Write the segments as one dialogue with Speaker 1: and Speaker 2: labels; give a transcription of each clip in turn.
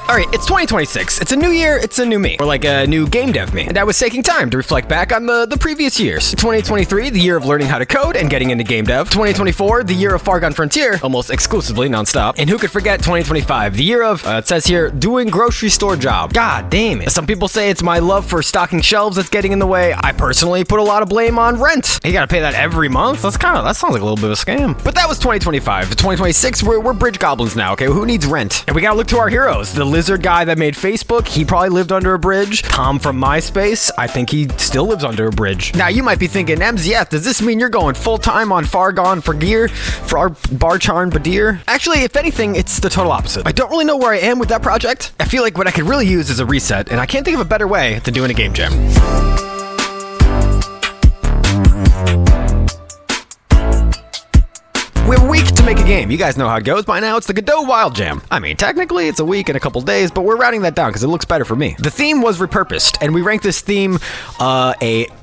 Speaker 1: Alright, it's 2026. It's a new year, it's a new me. Or like a new game dev me. And I was taking time to reflect back on the previous years. 2023, the year of learning how to code and getting into game dev. 2024, the year of Far Gone Frontier, almost exclusively nonstop. And who could forget 2025, the year of, it says here, doing grocery store job. God damn it. Some people say it's my love for stocking shelves that's getting in the way. I personally put a lot of blame on rent. You gotta pay that every month? That sounds like a little bit of a scam. But that was 2025. 2026, we're bridge goblins now, okay? Who needs rent? And we gotta look to our heroes. The lizard guy that made Facebook, he probably lived under a bridge. Tom from MySpace, I think he still lives under a bridge. Now you might be thinking, MZF, does this mean you're going full-time on Far Gone for Gear for our Barcharn Badir? Actually, if anything, it's the total opposite. I don't really know where I am with that project. I feel like what I could really use is a reset, and I can't think of a better way than doing a game jam. We have a week to make a game. You guys know how it goes by now. It's the Godot Wild Jam. I mean, technically it's a week and a couple days, but we're rounding that down because it looks better for me. The theme was repurposed, and we ranked this theme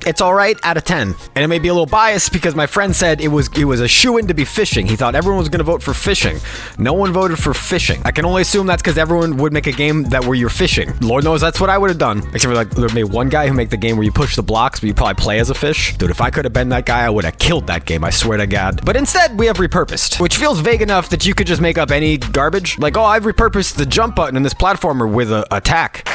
Speaker 1: it's alright out of 10. And it may be a little biased because my friend said it was a shoo-in to be fishing. He thought everyone was going to vote for fishing. No one voted for fishing. I can only assume that's because everyone would make a game where you're fishing. Lord knows that's what I would have done. Except for like there may be one guy who make the game where you push the blocks, but you probably play as a fish. Dude, if I could have been that guy, I would have killed that game. I swear to God. But instead, we have repurposed, which feels vague enough that you could just make up any garbage. Like, oh, I've repurposed the jump button in this platformer with a attack.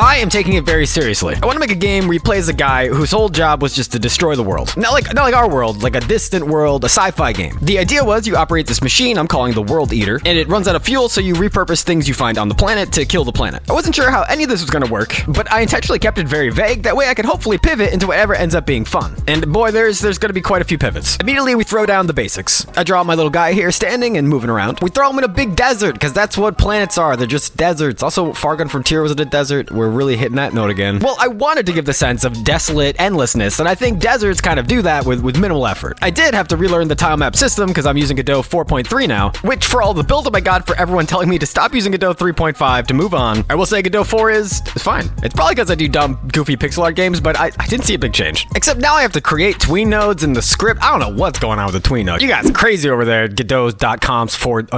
Speaker 1: I am taking it very seriously. I want to make a game where you play as a guy whose whole job was just to destroy the world. Not like our world, like a distant world, a sci-fi game. The idea was you operate this machine I'm calling the World Eater, and it runs out of fuel, so you repurpose things you find on the planet to kill the planet. I wasn't sure how any of this was going to work, but I intentionally kept it very vague. That way I could hopefully pivot into whatever ends up being fun. And boy, there's going to be quite a few pivots. Immediately, we throw down the basics. I draw my little guy here standing and moving around. We throw him in a big desert, because that's what planets are. They're just deserts. Also, Far Gone Frontier was in a desert. We're really hitting that note again. Well, I wanted to give the sense of desolate endlessness, and I think deserts kind of do that with minimal effort. I did have to relearn the tile map system because I'm using Godot 4.3 now, which for all the buildup I got for everyone telling me to stop using Godot 3.5 to move on, I will say Godot 4 is fine. It's probably because I do dumb, goofy pixel art games, but I didn't see a big change. Except now I have to create tween nodes in the script. I don't know what's going on with the tween node. You guys are crazy over there at godot.coms//forward.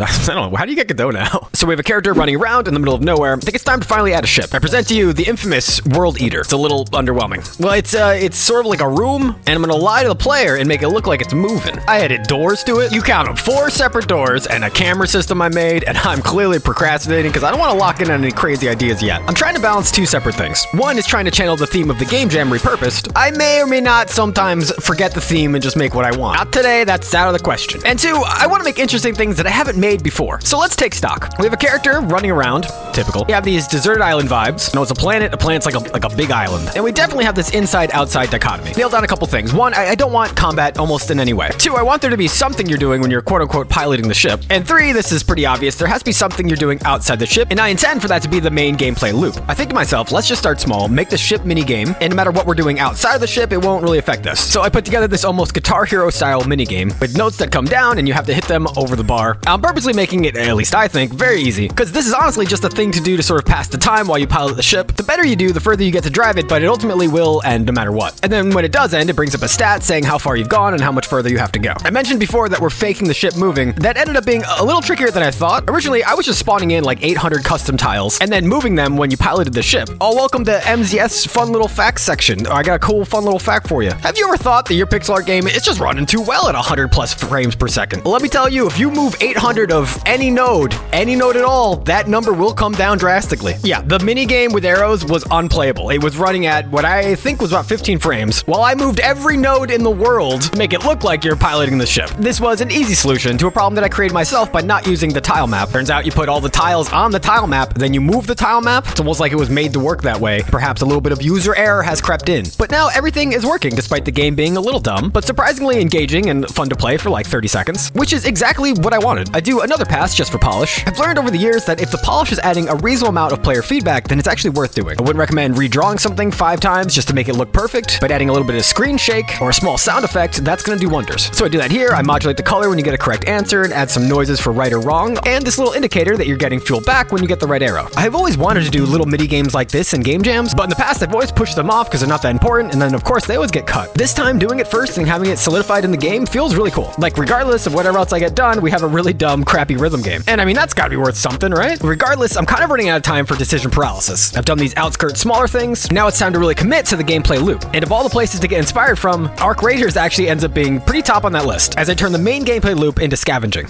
Speaker 1: I don't know. How do you get Godot now? So we have a character running around in the middle of nowhere. I think it's time to finally add a ship. I present to you the infamous World Eater. It's a little underwhelming. Well, it's sort of like a room, and I'm gonna lie to the player and make it look like it's moving. I added doors to it. You count them, 4 separate doors and a camera system I made, and I'm clearly procrastinating because I don't want to lock in on any crazy ideas yet. I'm trying to balance 2 separate things. One is trying to channel the theme of the game jam repurposed. I may or may not sometimes forget the theme and just make what I want. Not today, that's out of the question. And 2, I want to make interesting things that I haven't made before. So let's take stock. We have a character running around, typical. We have these deserted island vibes. No, it's a planet's like a big island. And we definitely have this inside-outside dichotomy. Nailed down a couple things. 1, I don't want combat almost in any way. 2, I want there to be something you're doing when you're quote-unquote piloting the ship. And 3, this is pretty obvious, there has to be something you're doing outside the ship, and I intend for that to be the main gameplay loop. I think to myself, let's just start small, make the ship mini-game, and no matter what we're doing outside of the ship, it won't really affect us. So I put together this almost Guitar Hero style mini-game with notes that come down, and you have to hit them over the bar. I'm purposely making it, at least I think, very easy, because this is honestly just a thing to do to sort of pass the time while you pilot the ship. The better you do, the further you get to drive it, but it ultimately will end no matter what. And then when it does end, it brings up a stat saying how far you've gone and how much further you have to go. I mentioned before that we're faking the ship moving. That ended up being a little trickier than I thought. Originally, I was just spawning in like 800 custom tiles and then moving them when you piloted the ship. Oh, welcome to MZS fun little facts section. I got a cool fun little fact for you. Have you ever thought that your pixel art game is just running too well at 100 plus frames per second? Well, let me tell you, if you move 800 of any node at all, that number will come down drastically. Yeah, the mini game with arrows was unplayable. It was running at what I think was about 15 frames, while I moved every node in the world to make it look like you're piloting the ship. This was an easy solution to a problem that I created myself by not using the tile map. Turns out you put all the tiles on the tile map, then you move the tile map. It's almost like it was made to work that way. Perhaps a little bit of user error has crept in. But now everything is working, despite the game being a little dumb, but surprisingly engaging and fun to play for like 30 seconds, which is exactly what I wanted. I do another pass just for polish. I've learned over the years that if the polish is adding a reasonable amount of player feedback, then it's actually worth doing. I wouldn't recommend redrawing something 5 times just to make it look perfect, but adding a little bit of screen shake or a small sound effect, that's gonna do wonders. So I do that here. I modulate the color when you get a correct answer and add some noises for right or wrong, and this little indicator that you're getting fuel back when you get the right arrow. I have always wanted to do little mini games like this in game jams, but in the past I've always pushed them off because they're not that important, and then of course they always get cut. This time doing it first and having it solidified in the game feels really cool. Like regardless of whatever else I get done, we have a really dumb, crappy rhythm game. And I mean, that's gotta be worth something, right? Regardless, I'm kind of running out of time for decision paralysis. I've done these outskirt smaller things. Now it's time to really commit to the gameplay loop. And of all the places to get inspired from, Arc Raiders actually ends up being pretty top on that list, as I turn the main gameplay loop into scavenging.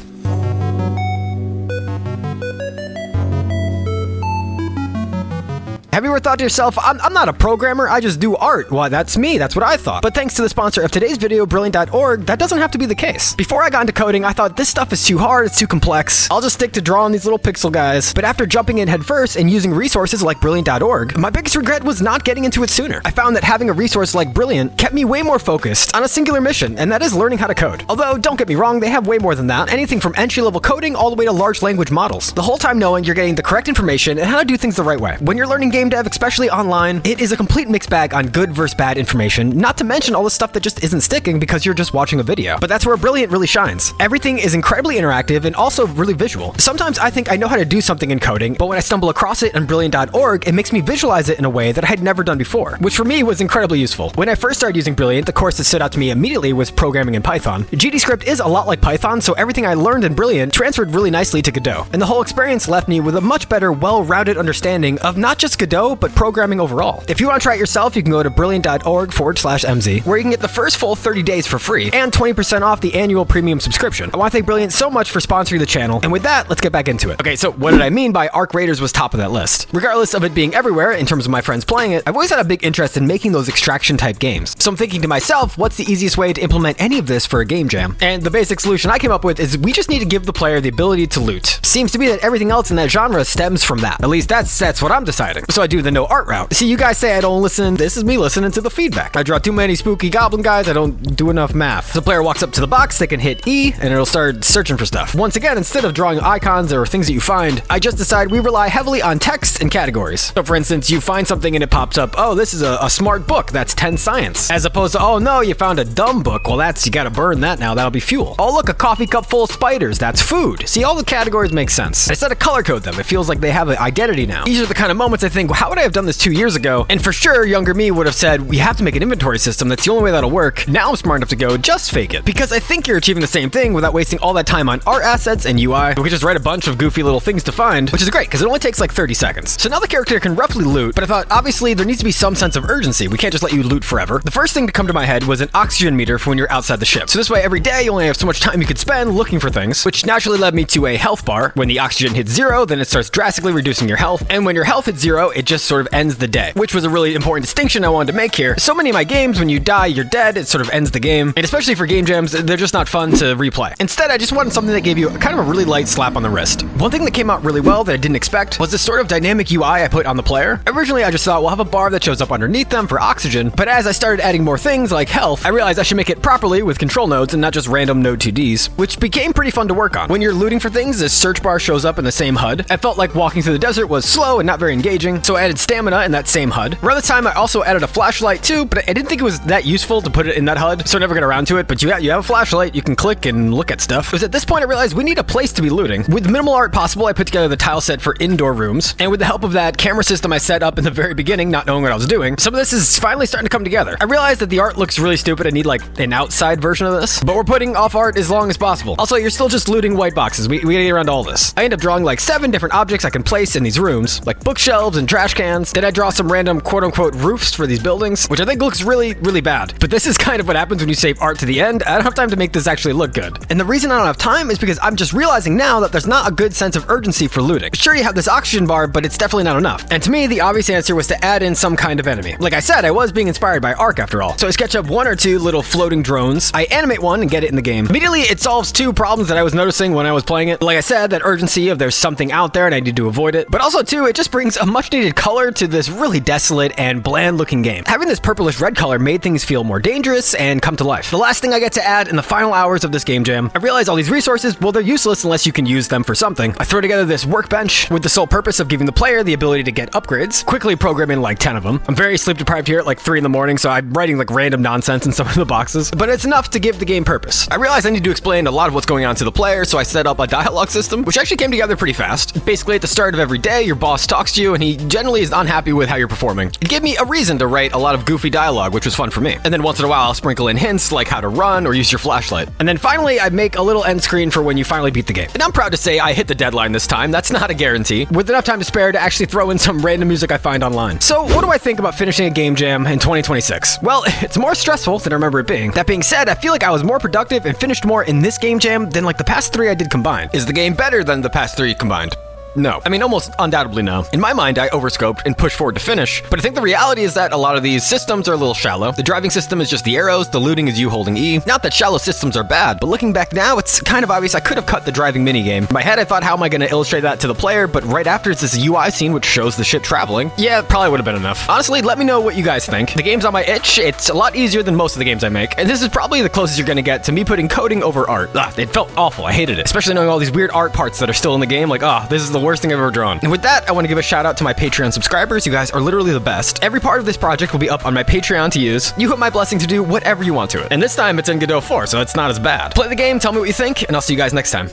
Speaker 1: Have you ever thought to yourself, I'm not a programmer, I just do art? Well, that's me, that's what I thought. But thanks to the sponsor of today's video, Brilliant.org, that doesn't have to be the case. Before I got into coding, I thought this stuff is too hard, it's too complex. I'll just stick to drawing these little pixel guys. But after jumping in headfirst and using resources like Brilliant.org, my biggest regret was not getting into it sooner. I found that having a resource like Brilliant kept me way more focused on a singular mission, and that is learning how to code. Although, don't get me wrong, they have way more than that. Anything from entry-level coding all the way to large language models. The whole time knowing you're getting the correct information and how to do things the right way. When you're learning game dev, especially online, it is a complete mixed bag on good versus bad information, not to mention all the stuff that just isn't sticking because you're just watching a video. But that's where Brilliant really shines. Everything is incredibly interactive and also really visual. Sometimes I think I know how to do something in coding, but when I stumble across it on Brilliant.org, it makes me visualize it in a way that I had never done before, which for me was incredibly useful. When I first started using Brilliant, the course that stood out to me immediately was programming in Python. GDScript is a lot like Python, so everything I learned in Brilliant transferred really nicely to Godot. And the whole experience left me with a much better, well-rounded understanding of not just Godot, but programming overall. If you want to try it yourself, you can go to brilliant.org/MZ, where you can get the first full 30 days for free and 20% off the annual premium subscription. I want to thank Brilliant so much for sponsoring the channel, and with that, let's get back into it. Okay, so what did I mean by Arc Raiders was top of that list? Regardless of it being everywhere in terms of my friends playing it, I've always had a big interest in making those extraction type games. So I'm thinking to myself, what's the easiest way to implement any of this for a game jam? And the basic solution I came up with is we just need to give the player the ability to loot. Seems to be that everything else in that genre stems from that. At least that's what I'm deciding. So I do the no art route. See, you guys say I don't listen. This is me listening to the feedback. I draw too many spooky goblin guys. I don't do enough math. If the player walks up to the box, they can hit E and it'll start searching for stuff. Once again, instead of drawing icons or things that you find, I just decide we rely heavily on text and categories. So for instance, you find something and it pops up, oh, this is a smart book, that's 10 science. As opposed to, oh no, you found a dumb book. Well, you gotta burn that now, that'll be fuel. Oh look, a coffee cup full of spiders, that's food. See, all the categories make sense. I said to color code them, it feels like they have an identity now. These are the kind of moments I think, well, how would I have done this 2 years ago? And for sure, younger me would have said, we have to make an inventory system, that's the only way that'll work. Now I'm smart enough to go, just fake it. Because I think you're achieving the same thing without wasting all that time on art assets and UI. We could just write a bunch of goofy little things to find, which is great, because it only takes like 30 seconds. So now the character can roughly loot, but I thought, obviously, there needs to be some sense of urgency. We can't just let you loot forever. The first thing to come to my head was an oxygen meter for when you're outside the ship. So this way, every day, you only have so much time you could spend looking for things, which naturally led me to a health bar. When the oxygen hits 0, then it starts drastically reducing your health, and when your health hits 0, it just sort of ends the day, which was a really important distinction I wanted to make here. So many of my games, when you die, you're dead, it sort of ends the game, and especially for game jams, they're just not fun to replay. Instead, I just wanted something that gave you kind of a really light slap on the wrist. One thing that came out really well that I didn't expect was this sort of dynamic UI I put on the player. Originally, I just thought we'll have a bar that shows up underneath them for oxygen, but as I started adding more things like health, I realized I should make it properly with control nodes and not just random node 2Ds, which became pretty fun to work on. When you're looting for things, this search bar shows up in the same HUD. I felt like walking through the desert was slow and not very engaging, so I added stamina in that same HUD. Around the time, I also added a flashlight too, but I didn't think it was that useful to put it in that HUD, so I never got around to it, but you have a flashlight, you can click and look at stuff. It was at this point I realized we need a place to be looting. With minimal art possible, I put together the tile set for indoor rooms, and with the help of that camera system I set up in the very beginning, not knowing what I was doing, some of this is finally starting to come together. I realized that the art looks really stupid, I need like an outside version of this, but we're putting off art as long as possible. Also, you're still just looting white boxes, we gotta get around all this. I end up drawing like 7 different objects I can place in these rooms, like bookshelves and trash cans. Then I draw some random quote-unquote roofs for these buildings, which I think looks really, really bad. But this is kind of what happens when you save art to the end. I don't have time to make this actually look good. And the reason I don't have time is because I'm just realizing now that there's not a good sense of urgency for looting. Sure, you have this oxygen bar, but it's definitely not enough. And to me, the obvious answer was to add in some kind of enemy. Like I said, I was being inspired by Ark after all. So I sketch up 1 or 2 little floating drones. I animate one and get it in the game. Immediately, it solves 2 problems that I was noticing when I was playing it. Like I said, that urgency of there's something out there and I need to avoid it. But also too, it just brings a much needed needed color to this really desolate and bland looking game. Having this purplish red color made things feel more dangerous and come to life. The last thing I get to add in the final hours of this game jam, I realize all these resources, well, they're useless unless you can use them for something. I throw together this workbench with the sole purpose of giving the player the ability to get upgrades, quickly programming like 10 of them. I'm very sleep deprived here at like 3 in the morning, so I'm writing like random nonsense in some of the boxes, but it's enough to give the game purpose. I realize I need to explain a lot of what's going on to the player, so I set up a dialogue system, which actually came together pretty fast. Basically, at the start of every day, your boss talks to you, and he generally is unhappy with how you're performing. It gave me a reason to write a lot of goofy dialogue, which was fun for me. And then once in a while, I'll sprinkle in hints like how to run or use your flashlight. And then finally, I make a little end screen for when you finally beat the game. And I'm proud to say I hit the deadline this time. That's not a guarantee, with enough time to spare to actually throw in some random music I find online. So what do I think about finishing a game jam in 2026? Well, it's more stressful than I remember it being. That being said, I feel like I was more productive and finished more in this game jam than like the past 3 I did combined. Is the game better than the past 3 combined? No. I mean, almost undoubtedly no. In my mind, I overscoped and pushed forward to finish, but I think the reality is that a lot of these systems are a little shallow. The driving system is just the arrows, the looting is you holding E. Not that shallow systems are bad, but looking back now, it's kind of obvious I could have cut the driving minigame. In my head, I thought, how am I going to illustrate that to the player? But right after, it's this UI scene which shows the ship traveling. Yeah, it probably would have been enough. Honestly, let me know what you guys think. The game's on my itch. It's a lot easier than most of the games I make, and this is probably the closest you're going to get to me putting coding over art. It felt awful. I hated it, especially knowing all these weird art parts that are still in the game. Like, this is the worst thing I've ever drawn. And with that, I want to give a shout out to my Patreon subscribers. You guys are literally the best. Every part of this project will be up on my Patreon to use. You have my blessing to do whatever you want to it. And this time it's in Godot 4, so it's not as bad. Play the game, tell me what you think, and I'll see you guys next time.